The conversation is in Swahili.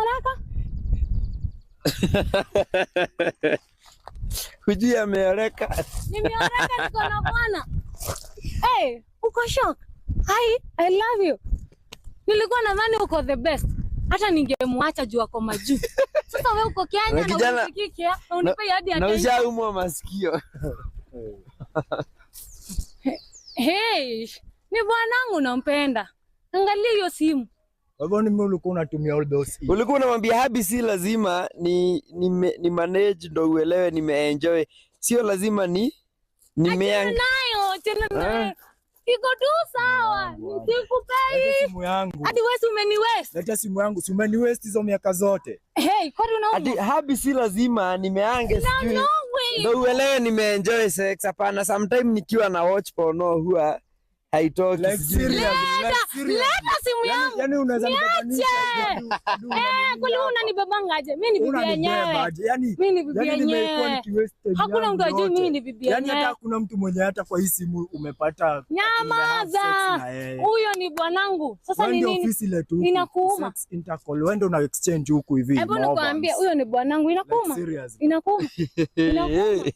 haraka? Hujui ameoleka. Nimeoleka, niko na bwana. Hey, uko shock? Hi, I love you. Nilikuwa nadhani uko the best. Hata ningemwacha juu ako majuu. Sasa wewe uko Kenya na usikike, unipe hadi hata. Na ushaumwa masikio. Hey, ni bwanangu nampenda. Angalia hiyo simu. Wewe ni mimi ulikuwa unatumia all those. Ulikuwa unamwambia habi si lazima ni manage ndo uelewe nimeenjoy. Sio lazima nayo tena nayo. Iko tu sawa. Nisikupei. Simu yangu. Hadi wewe umeni waste. Leta simu yangu, si umeni waste hizo miaka zote. Hey, kwa nini unaona? Hadi habi si lazima nimeange sijui. No Ndo uelewe nimeenjoy sex. Hapana, sometimes nikiwa na watch porno huwa haitoki. Like serious. Leta simu yangu. Yaani unaweza nibadilisha. Kwani unanibebanga aje? Mimi ni bibi yenyewe. Mimi ni bibi yenyewe. Hakuna mtu ajui mimi ni bibi yenyewe. Yaani hata kuna mtu mwenye hata kwa hii simu umepata. Nyamaza. Huyo ni bwanangu. Sasa ni nini? Ofisi letu. Inakuuma. Sex intercall. Wewe ndio una exchange huku hivi. Hebu nikwambie huyo ni bwanangu. Inakuuma. Inakuuma. Inakuuma.